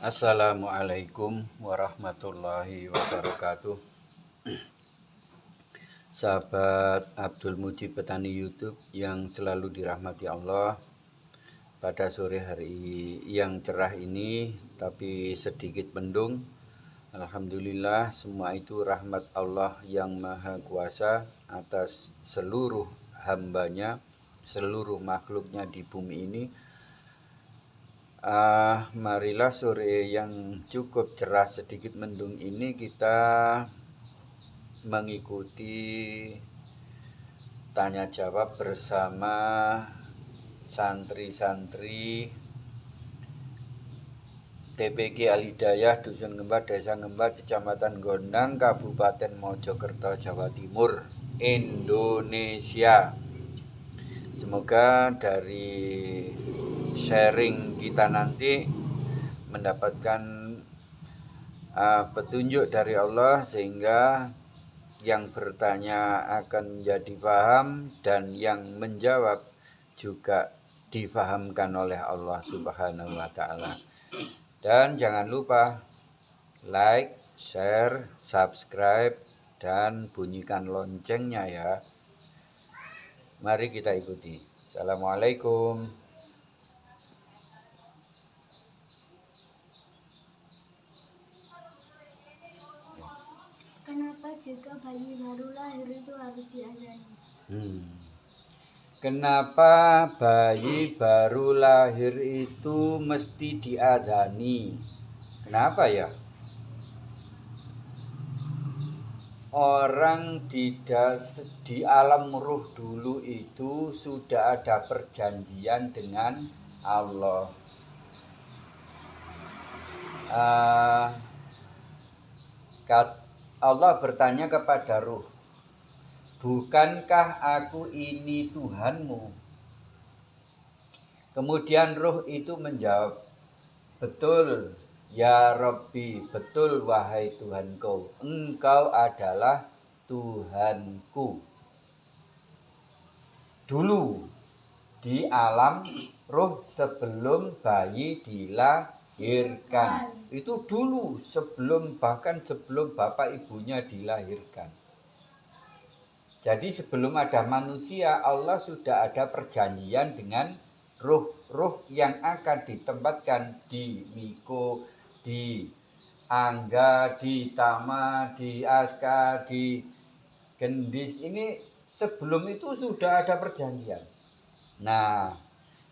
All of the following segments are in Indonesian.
Assalamualaikum warahmatullahi wabarakatuh. Sahabat Abdul Mujib Petani YouTube yang selalu dirahmati Allah. Pada sore hari yang cerah ini tapi sedikit mendung, alhamdulillah semua itu rahmat Allah yang maha kuasa atas seluruh hambanya, seluruh makhluknya di bumi ini. Marilah sore yang cukup cerah sedikit mendung ini kita mengikuti tanya jawab bersama santri-santri TPQ Al-Hidayah Dusun Ngembat, Desa Ngembat, Kecamatan Gondang, Kabupaten Mojokerto, Jawa Timur, Indonesia. Semoga dari sharing kita nanti mendapatkan petunjuk dari Allah sehingga yang bertanya akan menjadi paham dan yang menjawab juga difahamkan oleh Allah Subhanahu wa taala. Dan jangan lupa like, share, subscribe dan bunyikan loncengnya ya. Mari kita ikuti. Assalamualaikum. Kenapa jika bayi baru lahir itu harus diazani? Kenapa bayi baru lahir itu mesti diazani? Kenapa ya? Orang di alam ruh dulu itu sudah ada perjanjian dengan Allah. Allah bertanya kepada ruh, bukankah aku ini Tuhanmu? Kemudian ruh itu menjawab, betul ya Rabbi, betul wahai Tuhanku, engkau adalah Tuhanku. Dulu di alam ruh sebelum bayi dilahirkan. Itu dulu bahkan sebelum bapak ibunya dilahirkan. Jadi sebelum ada manusia, Allah sudah ada perjanjian dengan ruh-ruh yang akan ditempatkan di Miko, di Angga, di Tama, di Aska, di Gendis. Ini sebelum itu sudah ada perjanjian. Nah,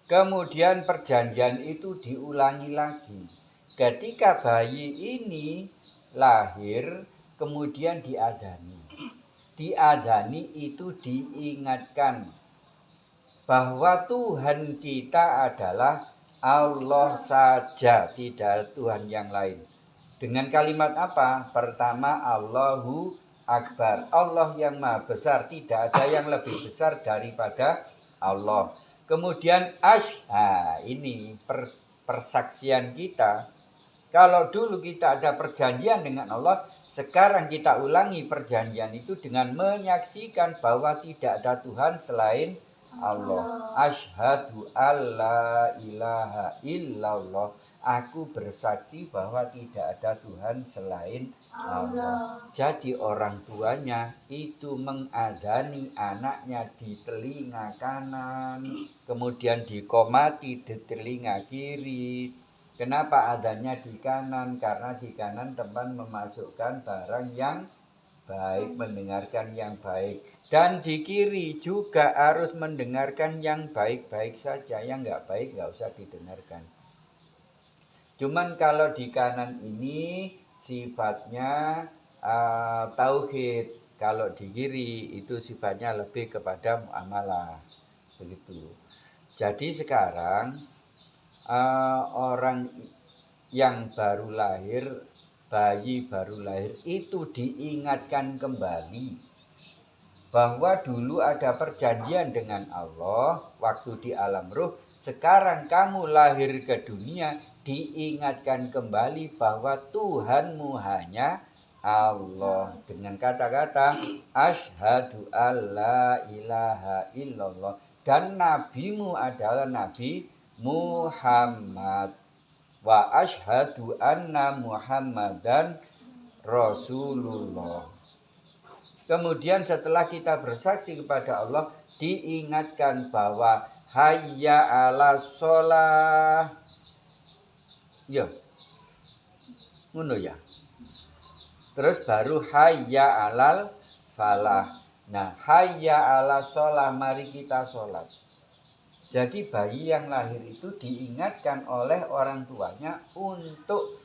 kemudian perjanjian itu diulangi lagi. Ketika bayi ini lahir, kemudian diadani. Diadani itu diingatkan bahwa Tuhan kita adalah Allah saja, tidak Tuhan yang lain. Dengan kalimat apa? Pertama, Allahu Akbar. Allah yang maha besar, tidak ada yang lebih besar daripada Allah. Kemudian ini persaksian kita. Kalau dulu kita ada perjanjian dengan Allah, sekarang kita ulangi perjanjian itu dengan menyaksikan bahwa tidak ada Tuhan selain Allah. Asyhadu alla ilaha illallah. Aku bersaksi bahwa tidak ada Tuhan selain Allah. Jadi orang tuanya itu mengadani anaknya di telinga kanan, kemudian dikomati di telinga kiri. Kenapa adanya di kanan? Karena di kanan teman memasukkan barang yang baik, mendengarkan yang baik. Dan di kiri juga harus mendengarkan yang baik-baik saja. Yang nggak baik nggak usah didengarkan. Cuman kalau di kanan ini sifatnya tauhid. Kalau di kiri itu sifatnya lebih kepada muamalah. Begitu. Jadi sekarang orang yang baru lahir, bayi baru lahir itu diingatkan kembali bahwa dulu ada perjanjian dengan Allah waktu di alam ruh. Sekarang kamu lahir ke dunia, diingatkan kembali bahwa Tuhanmu hanya Allah. Dengan kata-kata asyhadu alla ilaha illallah. Dan nabimu adalah Nabi Muhammad. wa asyhadu anna Muhammadan Rasulullah. Kemudian setelah kita bersaksi kepada Allah, diingatkan bahwa hayya 'alas shalah. Ya. Ngono ya. Terus baru hayya 'alal falah. Nah, hayya 'alas shalah, mari kita sholat. Jadi bayi yang lahir itu diingatkan oleh orang tuanya untuk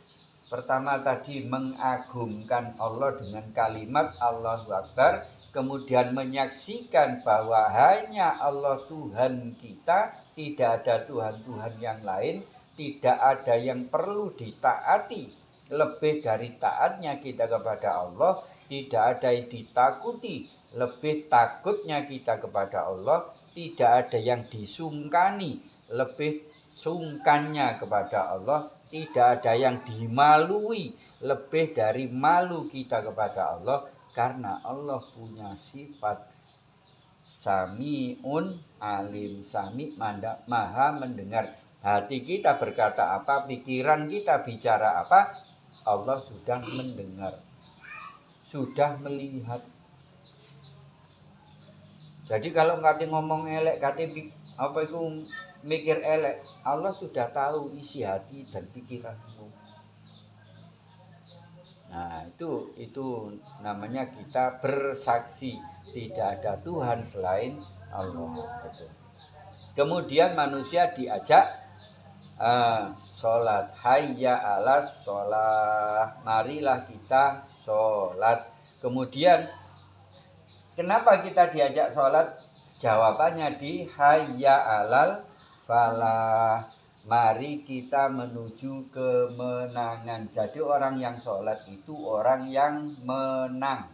pertama tadi mengagungkan Allah dengan kalimat Allahu Akbar, kemudian menyaksikan bahwa hanya Allah Tuhan kita, tidak ada Tuhan-Tuhan yang lain, tidak ada yang perlu ditaati lebih dari taatnya kita kepada Allah, tidak ada yang ditakuti lebih takutnya kita kepada Allah, tidak ada yang disungkani lebih sungkannya kepada Allah, tidak ada yang dimalui lebih dari malu kita kepada Allah, karena Allah punya sifat Sami'un alim. Sami maha mendengar. Hati kita berkata apa, pikiran kita bicara apa, Allah sudah mendengar, sudah melihat. Jadi kalau kate ngomong elek, kate apa itu mikir elek, Allah sudah tahu isi hati dan pikiranmu. Nah, itu namanya kita bersaksi tidak ada Tuhan selain Allah. Kemudian manusia diajak sholat, hayya 'alas sholah, marilah kita sholat. Kemudian kenapa kita diajak sholat? Jawabannya di hayya 'alal falah, mari kita menuju kemenangan. Jadi orang yang sholat itu orang yang menang.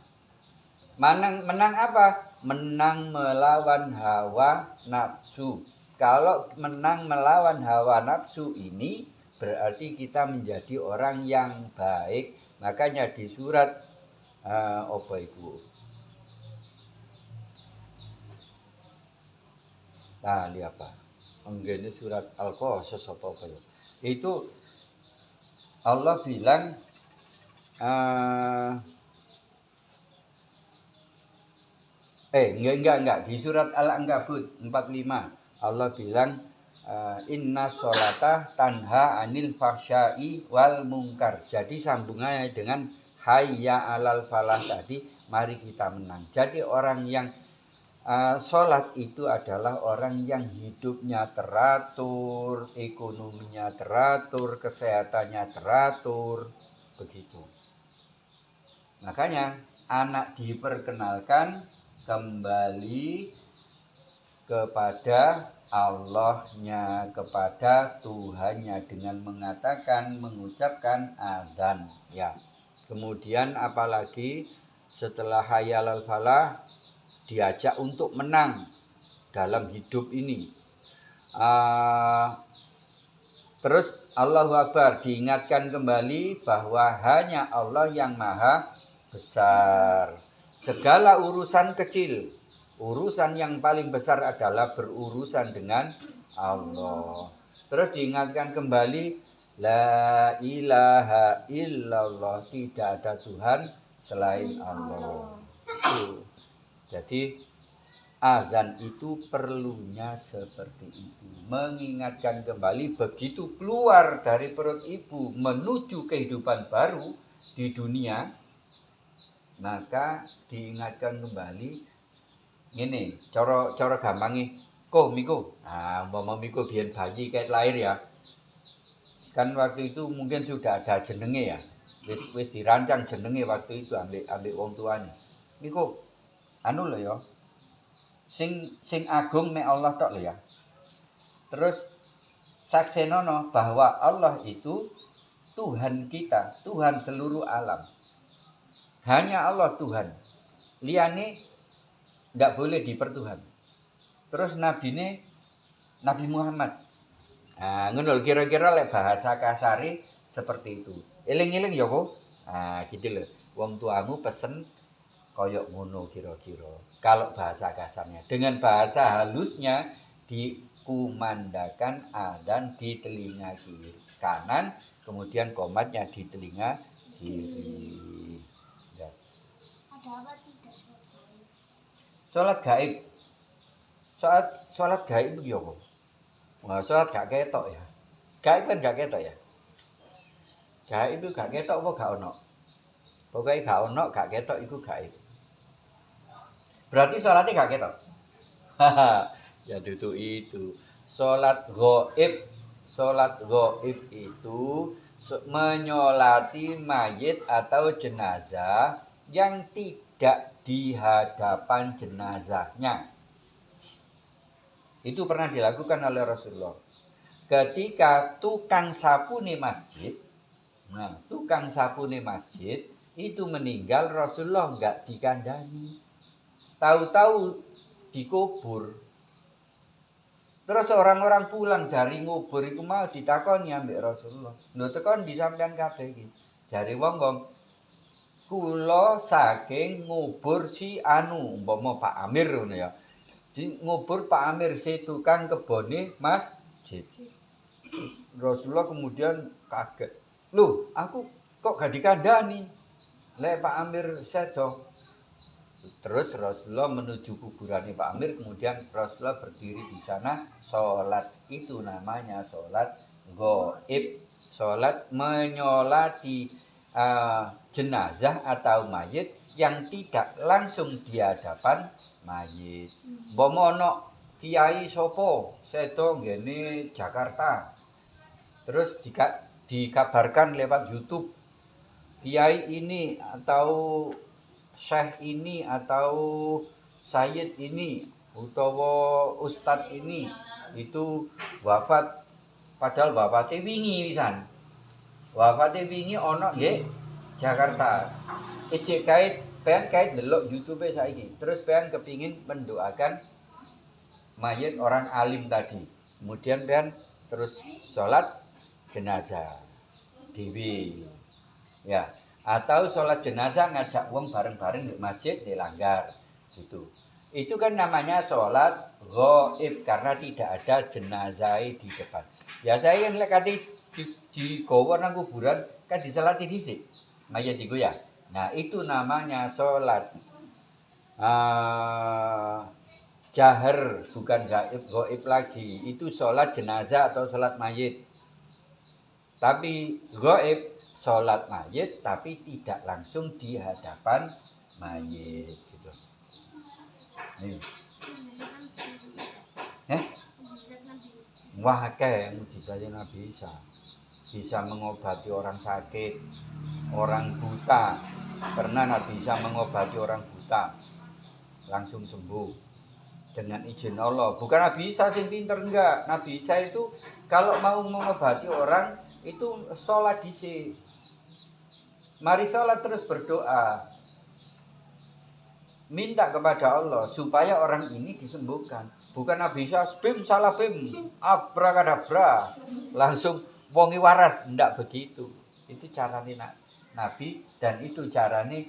Menang apa? Menang melawan hawa nafsu. Kalau menang melawan hawa nafsu ini berarti kita menjadi orang yang baik. Makanya di surat apa itu? Nah, lihat apa? Ini surat Al-Qasas apa ya? Itu Allah bilang enggak di surat Al-Ankabut 45 Allah bilang inna sholata tanha anil fahsya'i wal munkar. Jadi sambungannya dengan hayya 'alal falah tadi, mari kita menang. Jadi orang yang sholat itu adalah orang yang hidupnya teratur, ekonominya teratur, kesehatannya teratur, begitu. Makanya anak diperkenalkan kembali kepada Allahnya, kepada Tuhannya dengan mengucapkan adzan ya. Kemudian apalagi setelah hayya 'alal falah diajak untuk menang dalam hidup ini. Terus Allahu Akbar, diingatkan kembali bahwa hanya Allah yang maha besar. Segala urusan kecil, urusan yang paling besar adalah berurusan dengan Allah. Terus diingatkan kembali, la ilaha illallah, tidak ada Tuhan selain Allah. Jadi azan itu perlunya seperti itu, mengingatkan kembali begitu keluar dari perut ibu menuju kehidupan baru di dunia, maka diingatkan kembali. Ini cara gampangnya, kok Miko, umpama Miko biyen bayi kayak lahir ya, kan waktu itu mungkin sudah ada jenenge ya, wis dirancang jenenge waktu itu ambek wong tuane. Miko anu lho ya, sing agung mek Allah tok lho ya. Terus saksenono bahwa Allah itu Tuhan kita, Tuhan seluruh alam. Hanya Allah Tuhan. Liyane ndak boleh dipertuhan. Terus Nabi Muhammad. Nah, ngono kira-kira lek bahasa kasare seperti itu. Eling-eling ya kok. Gitu lho. Wong tuamu pesen koyok ngono kira-kira. Kalau bahasa kasarnya, dengan bahasa halusnya dikumandangkan adzan di telinga kiri. kanan, kemudian qomatnya di telinga kiri. Ya. Ada apa tidak sholat gaib? Sholat gaib. Sholat gaib itu apa? Wah, sholat gak ketok ya. Gaib kan gak ketok ya. Gaib itu gak ketok apa gak ono? Pokoknya gak ono, gak ketok itu gaib. Berarti sholatnya gak ketok. Ya itu. Sholat gaib. Sholat gaib itu menyolati mayit atau jenazah yang tidak di hadapan jenazahnya. Itu pernah dilakukan oleh Rasulullah. Ketika tukang sapu di masjid, tukang sapu di masjid itu meninggal, Rasulullah enggak dikandani. Tahu-tahu dikubur. Terus orang-orang pulang dari ngubur itu mau ditakoni ambek Rasulullah. Lho tekan di sampean kabeh iki. Jare wong-wong kula saking ngubur si anu, umpama Pak Amir ngono ya. Di ngubur Pak Amir si tukang kebone masjid. Rasulullah kemudian kaget. Loh, aku kok gak dikandani? Lek Pak Amir sedo. Terus Rasulullah menuju kuburannya Pak Amir, kemudian Rasulullah berdiri di sana sholat. Itu namanya sholat gaib, sholat menyolati jenazah atau mayit yang tidak langsung di hadapan mayit. Bomono kiai sopo sedo ngene Jakarta, terus dikabarkan lewat YouTube kiai ini atau syekh ini atau sayyid ini utawa ustadz ini itu wafat, padahal wafatnya wingi pisan. Wafatnya wingi ana nggih Jakarta. Ijek kait delok YouTube saiki. Terus pengen kepingin mendoakan mayit orang alim tadi. Kemudian pengen terus sholat jenazah dewi. Ya. Atau sholat jenazah ngajak wong bareng-bareng di masjid dilanggar gitu. Itu kan namanya sholat gaib karena tidak ada jenazah di depan. Ya saya kan lek di gowo nang kuburan kan disolati dhisik mayit iku ya. Nah, itu namanya sholat jahar, bukan gaib lagi. Itu sholat jenazah atau sholat mayit. Tapi gaib sholat mayit tapi tidak langsung di hadapan mayit gitu. Nih. Wah, kayak mujizatnya Nabi Isa. Bisa mengobati orang sakit, orang buta. Pernah Nabi Isa mengobati orang buta. Langsung sembuh. Dengan izin Allah. Bukan Nabi Isa sing pinter, enggak. Nabi Isa itu kalau mau mengobati orang itu sholat dhisik. Mari sholat terus berdoa. Minta kepada Allah supaya orang ini disembuhkan. Bukan Nabi Isa bim salah bim, abrakadabra, langsung wongi waras. Tidak begitu. Itu caranya Nabi dan itu caranya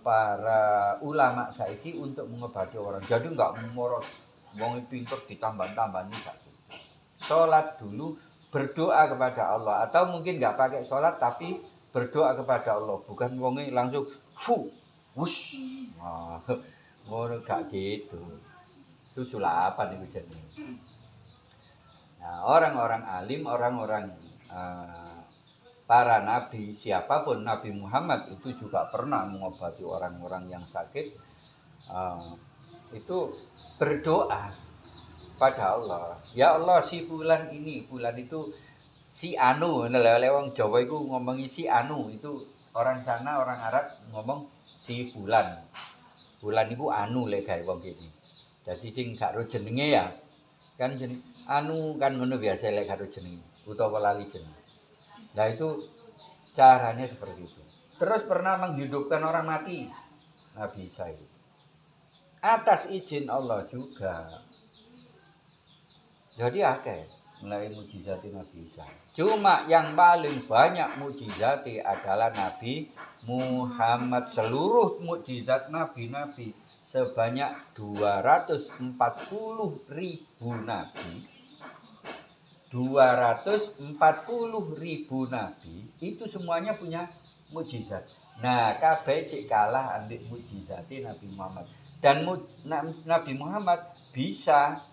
para ulama saiki untuk mengobati orang. Jadi enggak memorot wongi pinter ditambah-tambah enggak. Sholat dulu, berdoa kepada Allah. Atau mungkin enggak pakai sholat tapi berdoa kepada Allah, bukan wonge langsung wush. Wah, ngono gak gitu. Itu sulapan itu jenenge. Nah, orang-orang alim, orang-orang para nabi, siapapun Nabi Muhammad itu juga pernah mengobati orang-orang yang sakit. Itu berdoa pada Allah. Ya Allah, si bulan itu si anu, lele wong Jawa itu ngomongi si anu, itu orang sana orang Arab ngomong si bulan. Bulan itu anu lek gawe wong kene. Jadi sing gak ro jenenge ya. Kan anu kan ngono biasa lek gak ro jenenge utawa lali jeneng. Nah itu caranya seperti itu. Terus pernah menghidupkan orang mati. Nabi Isa itu. Atas izin Allah juga. Jadi akeh mulai mujizat Nabi Isa. Cuma yang paling banyak mujizat adalah Nabi Muhammad. Seluruh mujizat nabi-nabi sebanyak 240.000 nabi 240.000 nabi itu semuanya punya mukjizat. Nah, kabeh cek kalah ambek mukjizate Nabi Muhammad. Dan Nabi Muhammad bisa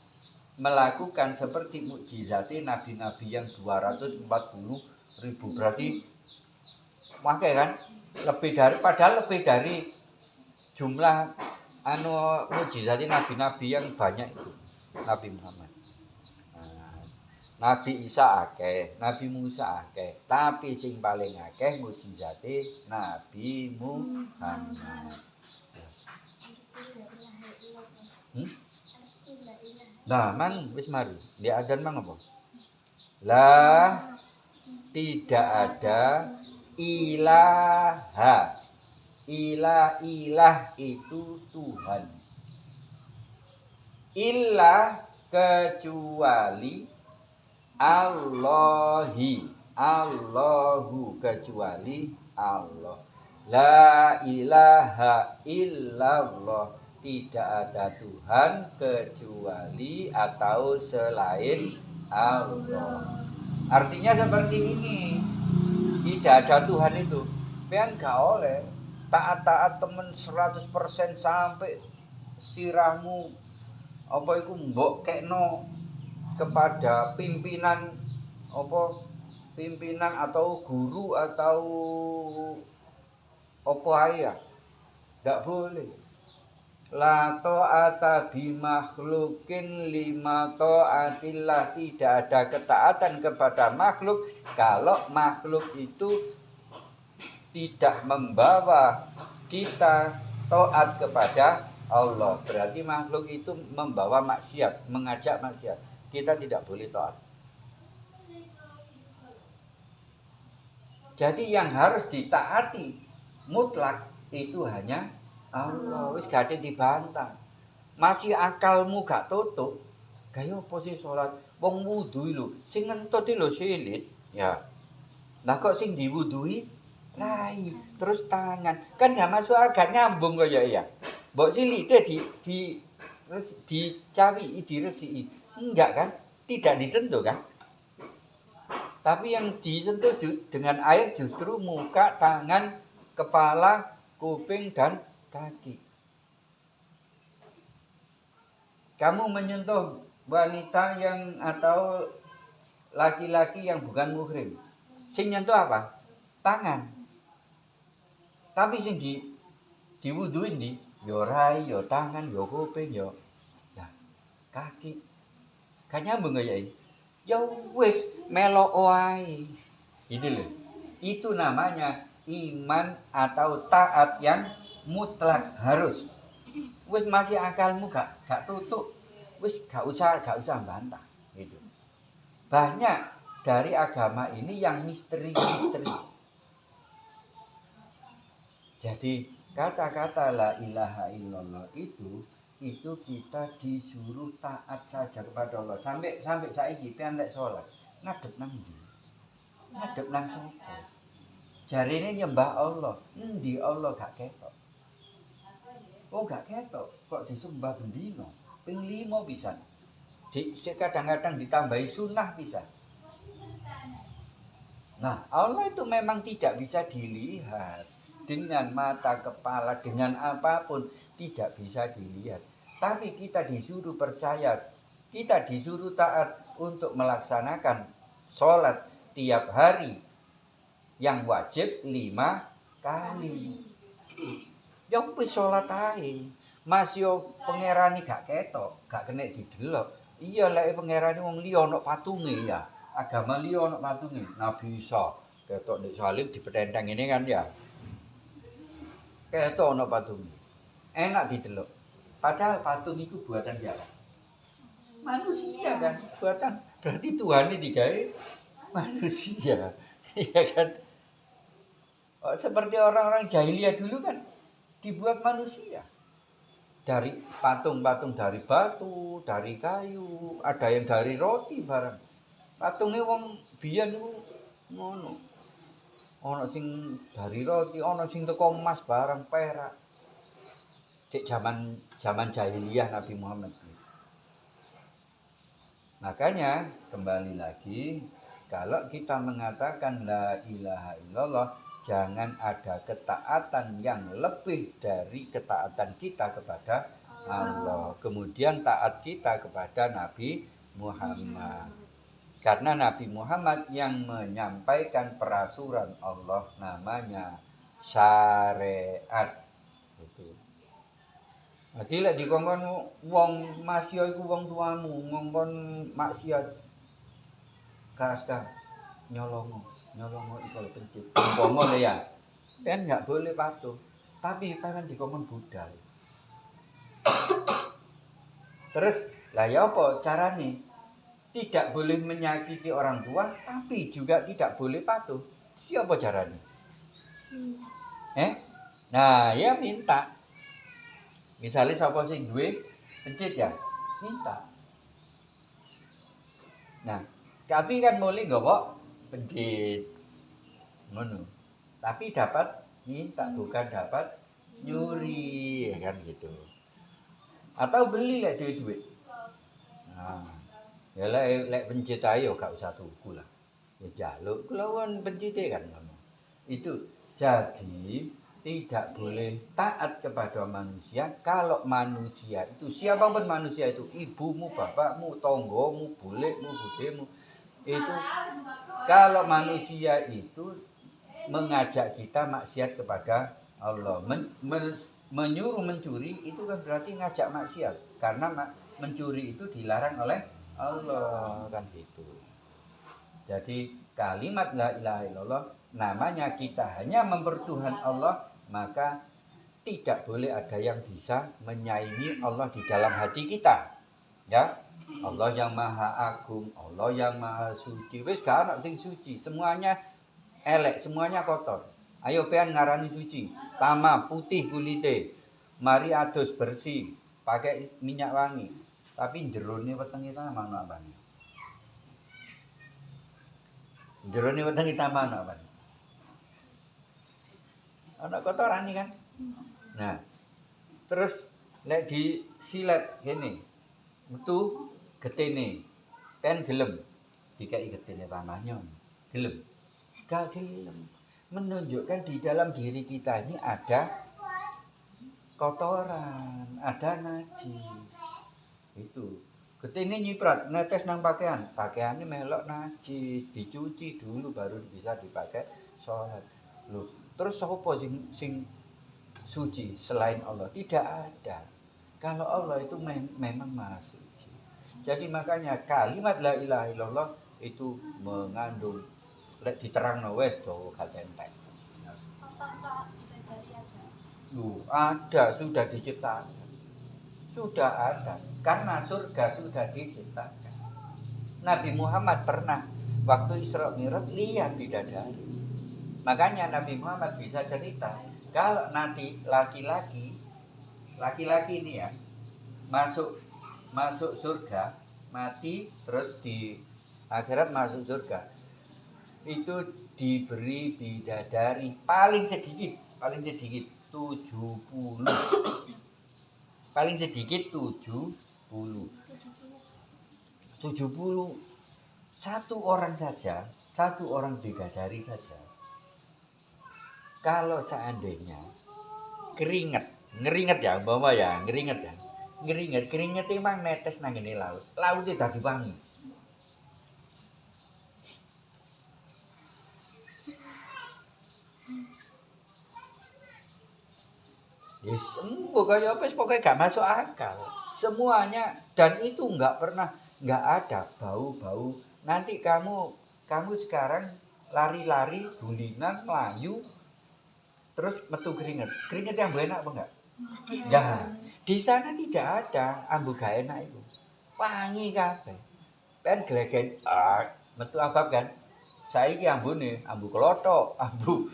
melakukan seperti mukjizate nabi-nabi yang 240.000. Berarti makanya kan padahal lebih dari jumlah mukjizate nabi-nabi yang banyak itu Nabi Muhammad. Nabi Isa akeh, Nabi Musa akeh, tapi sing paling akeh mukjizate Nabi Muhammad. Nah, man wis mari. Dia adzan mang apa? Lah tidak ada ilaha. Ilah itu Tuhan. Ilah kecuali Allahu kecuali Allah. La ilaha illallah. Tidak ada Tuhan kecuali atau selain Allah. Artinya seperti ini. Tidak ada Tuhan itu. Pian gak oleh taat-taat temen 100% sampai sirahmu apa iku mbok kekno kepada pimpinan atau guru atau apa ya. Enggak boleh. La ta'ata bi makhlukin lima ta'atillah. Tidak ada ketaatan kepada makhluk kalau makhluk itu tidak membawa kita taat kepada Allah. Berarti makhluk itu membawa maksiat, mengajak maksiat. Kita tidak boleh taat. Jadi yang harus ditaati mutlak itu hanya Allah. Wis gak ada dibantah. Masih akalmu gak tutup. Gaya apa sih sholat? Wong wudhu lho, sing ngentut lho silit. Ya. Nah kok sing diwudhui rai, terus tangan. Kan gak masuk agak nyambung kok ya. Mbok silite dicawi, diresi. Enggak kan? Tidak disentuh kan? Tapi yang disentuh dengan air justru muka, tangan, kepala, kuping dan kaki. Kamu menyentuh wanita yang atau laki-laki yang bukan muhrim. Sing nyentuh apa? Tangan. Tapi sing diwuduin yo rai, yo tangan, yo kuping, yo nah, kaki. Kan nyambung ya? Ya wis melok wae. Itu loh. Itu namanya iman atau taat yang mutlak harus. Wis masih akalmu gak tutup. Wis gak usah bantah gitu. Banyak dari agama ini yang misteri-misteri. Jadi kata-kata la ilaha illallah itu kita disuruh taat saja kepada Allah. Sampai saiki pian lek salat ngadep nang ndi? Ngadep nang sapa? Jarine nyembah Allah. Endi Allah gak ketok? Oh gak ketok, kok disembah bendino. Ping 5 pisan. Kadang-kadang ditambahi sunnah pisan. Nah, Allah itu memang tidak bisa dilihat dengan mata kepala, dengan apapun tidak bisa dilihat. Tapi kita disuruh percaya, kita disuruh taat untuk melaksanakan sholat tiap hari yang wajib 5 kali. Ya wis sholat ae. Mas yo pangerane gak ketok, gak kena didelok. Iya lek pangerane wong liya ana patunge ya. Agama liya ana patunge. Nabi Isa ketok nek salib dipethenteng ini kan ya. Ketok ana patunge. Enak didelok. Padahal patung itu buatan siapa? Manusia kan, buatan. Berarti Tuhan ini digawe manusia. Iya kan? Oh, seperti orang-orang jahiliyah dulu kan dibuat manusia. Dari patung-patung dari batu, dari kayu, ada yang dari roti barang. Patungnya wong biyen niku ngono. Ana sing dari roti, ana sing teko emas barang perak. Cek zaman jahiliyah Nabi Muhammad. Makanya kembali lagi, kalau kita mengatakan la ilaha illallah, jangan ada ketaatan yang lebih dari ketaatan kita kepada Allah. Kemudian taat kita kepada Nabi Muhammad. Karena Nabi Muhammad yang menyampaikan peraturan Allah, namanya syariat. Gitu. Jadi lek dikongkon wong masya iku wong tuamu ngongkon maksiat kas nyolongo iku pencit. Umpama le ya. Kan enggak boleh patuh. Tapi pengen dikongkon budal. Terus lah ya apa carane? Tidak boleh menyakiti orang tua, tapi juga tidak boleh patuh. Siapa caranya? Nah, ya minta. Misalnya siapa sing duwe pencit ya, minta. Nah, tapi kan boleh nggawa pencit. Ngono. Tapi dapat minta, bukan dapat nyuri, ya kan gitu. Atau beli lek duit-duit. Nah, ya lek pencit ae yo gak usah tuku lah. Ya jaluk kelawan pencite kan ngono. Itu jadi tidak boleh taat kepada manusia kalau manusia itu siapapun manusia itu ibumu, bapakmu, tonggomu, bulekmu, budemu itu kalau manusia itu mengajak kita maksiat kepada Allah menyuruh mencuri itu kan berarti ngajak maksiat karena mencuri itu dilarang oleh Allah kan gitu. Jadi kalimat la ilaha illallah namanya kita hanya mempertuhan Allah, maka tidak boleh ada yang bisa menyaingi Allah di dalam hati kita. Ya, Allah yang maha agung, Allah yang maha suci. Wis gak ana sing suci, semuanya elek, semuanya kotor. Ayo pean ngarani suci. Tama putih kulite. Mari adus bersih, pakai minyak wangi. Tapi jerone wetenge ta mana abang. Jerone wetenge ta mana abang. Ana kotoran kan? Nah, terus lek disilet ngene. Metu getene. Pen gelem. Dikai getene tanahnya. Gelem. Gak gelem. Menunjukkan di dalam diri kita ini ada kotoran, ada najis. Itu. Getene nyiprat, netes nang pakaian. Pakaiannya melok najis, dicuci dulu baru bisa dipakai sholat. Loh, terus sapa sing suci selain Allah? Tidak ada. Kalau Allah itu memang maha suci. Jadi makanya kalimat la ilaha illallah itu mengandung lek diterangno wis to gak entek. Ada sudah diciptakan. Sudah ada karena surga sudah diciptakan. Nabi Muhammad pernah waktu Isra Mi'raj lihat bidadari. Makanya Nabi Muhammad bisa cerita kalau nanti laki-laki ini ya masuk surga, mati terus di akhirat masuk surga. Itu diberi bidadari paling sedikit 70. Paling sedikit 70. Satu orang bidadari saja. Kalau seandainya ngeringet ya, umpama ya, ngeringet emang netes nang ngene laut. Laute dadi wangi. Yes, pokoknya apa? Pokoknya gak masuk akal. Semuanya dan itu nggak ada bau-bau. Nanti kamu sekarang lari-lari, gulingan, melayu, terus metu keringet. Keringet yang enak apa enggak? Ya, di sana tidak ada ambu gak enak itu. Wangi kabeh. Pen glegen metu abab kan. Saiki ambune, ambu klothok, ambu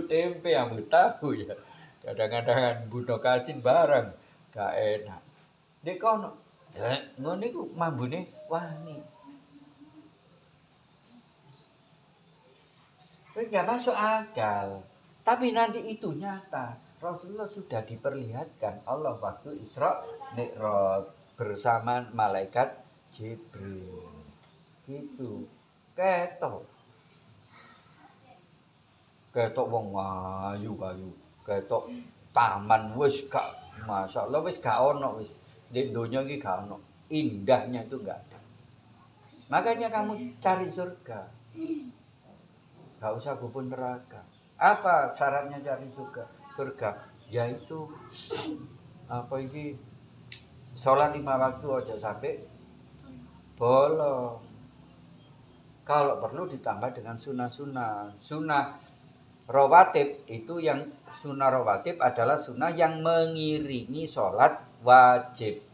tempe, ambu tahu ya. Kadang-kadang bunuh kacin barang gak enak. Dek kono, ngono iku mambune wangi. Wis gak masuk akal. Tapi nanti itu nyata. Rasulullah sudah diperlihatkan Allah waktu Isra Mi'raj bersama malaikat Jibril. Gitu. Ketok wong ayu. Ketok taman wis gak, masyaallah wis gak ono wis. Di donya iki gak ono. Indahnya itu enggak ada. Makanya kamu cari surga. Gak usah gubun neraka. Apa syaratnya cari surga? Yaitu apa ini? Sholat 5 waktu aja sampai bolong. Kalau perlu ditambah dengan sunnah-sunnah. Sunnah rawatib itu yang sunnah rawatib adalah sunnah yang mengiringi sholat wajib.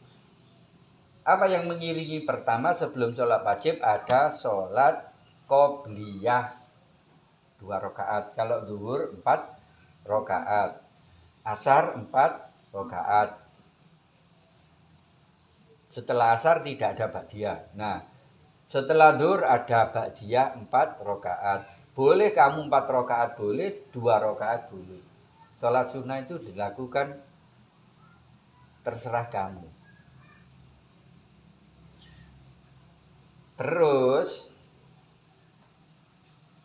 Apa yang mengiringi? Pertama, sebelum sholat wajib ada sholat qobliyah 2 rakaat. Kalau zuhur 4 rakaat. Asar 4 rakaat. Setelah asar tidak ada ba'diyah. Nah, setelah zuhur ada ba'diyah 4 rakaat. Boleh kamu 4 rakaat boleh, 2 rakaat boleh. Sholat sunnah itu dilakukan terserah kamu. Terus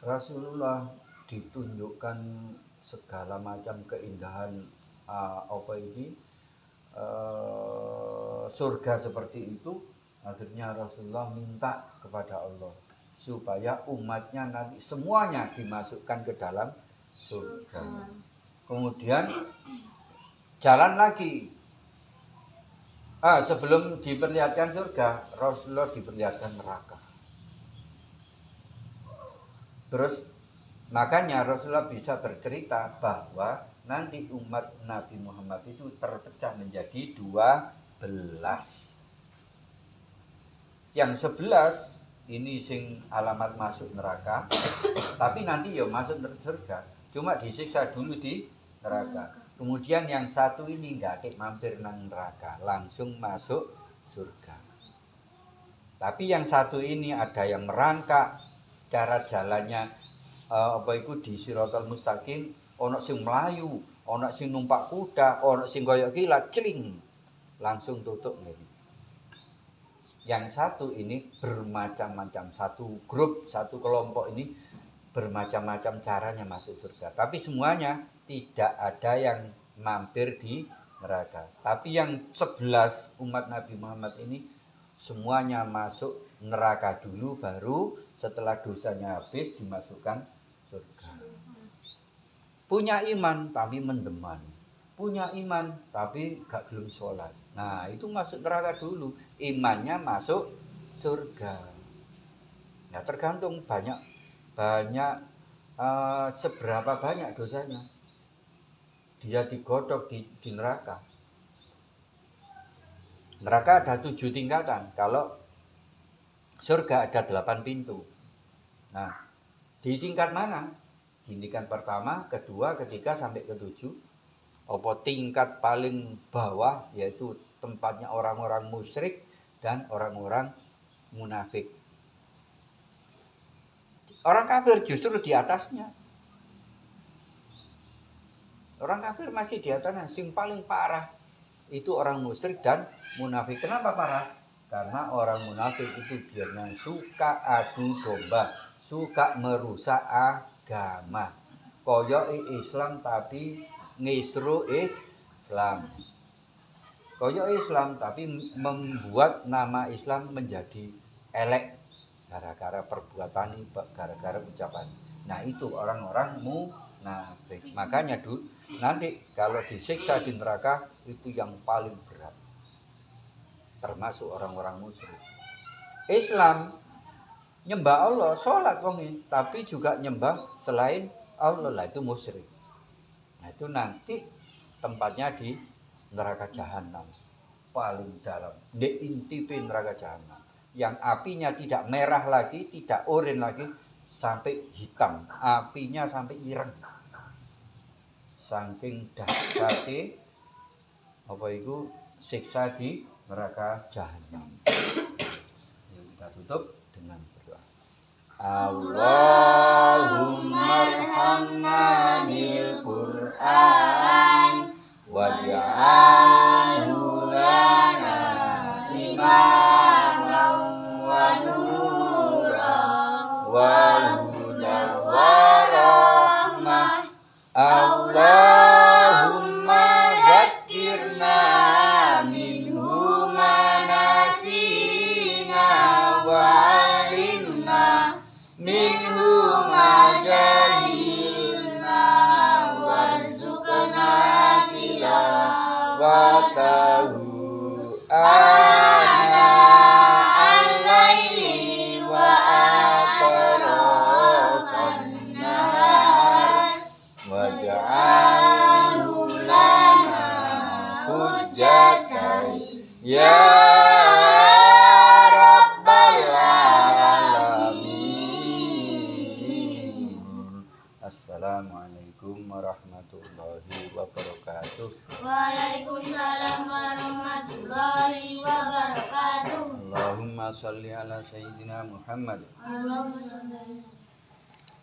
Rasulullah ditunjukkan segala macam keindahan apa ini surga seperti itu. Akhirnya Rasulullah minta kepada Allah supaya umatnya nanti semuanya dimasukkan ke dalam surga. Kemudian jalan lagi. Sebelum diperlihatkan surga, Rasulullah diperlihatkan neraka. Terus makanya Rasulullah bisa bercerita bahwa nanti umat Nabi Muhammad itu terpecah menjadi 12. Yang 11 ini sing alamat masuk neraka, tapi nanti ya masuk surga. Cuma disiksa dulu di neraka. Kemudian yang satu ini nggak mampir nang neraka, langsung masuk surga. Tapi yang satu ini ada yang merangkak, cara jalannya apa itu di Siratal Mustaqim, ono sing melayu, ono sing numpak kuda, ono sing koyok kilat, celing, langsung tutup nih. Yang satu ini bermacam-macam, satu grup, satu kelompok ini bermacam-macam caranya masuk surga. Tapi semuanya tidak ada yang mampir di neraka. Tapi yang 11 umat Nabi Muhammad ini semuanya masuk neraka dulu, baru setelah dosanya habis dimasukkan surga. Punya iman tapi mendeman. Punya iman tapi gak belum sholat. Nah itu masuk neraka dulu. Imannya masuk surga. Nah tergantung banyak seberapa banyak dosanya. Dia digodok di neraka. Neraka ada 7 tingkatan. Kalau surga ada 8 pintu. Nah, di tingkat mana? Di tingkat pertama, kedua, ketiga, sampai ke-7. Apa tingkat paling bawah, yaitu tempatnya orang-orang musyrik dan orang-orang munafik. Orang kafir justru di atasnya. Orang kafir masih di atasnya. Sing paling parah itu orang musyrik dan munafik. Kenapa parah? Karena orang munafik itu biasanya suka adu domba, suka merusak agama. Koyok Islam tapi ngisru Islam. Koyok Islam tapi membuat nama Islam menjadi elek gara-gara perbuatan, gara-gara ucapan. Nah itu orang-orang munafik. Makanya dulu nanti kalau disiksa di neraka itu yang paling berat, termasuk orang-orang musyrik. Islam nyembah Allah, sholat wong, tapi juga nyembah selain Allah, lah itu musyrik. Nah itu nanti tempatnya di neraka jahanam paling dalam, di inti neraka jahanam, yang apinya tidak merah lagi, tidak oranye lagi, sampai hitam, apinya sampai ireng. Saking dahsyatnya apa itu siksa di neraka jahanam. Kita tutup dengan berdoa. Allahumma arhamna bil Qur'an waj'alhu lana imaman Allahumma zakirna minhu ma nasina wa alimna minhu ma jahilna warzuqna tilawatahu ana al-laili wa atrafan nahar waj'alhu lana hujjatan ya rabbal alamin. Assalamualaikum warahmatullahi wabarakatuh. Waalaikumsalam warahmatullahi wabarakatuh. Allahumma sholli ala sayyidina Muhammad. Allahumma sholli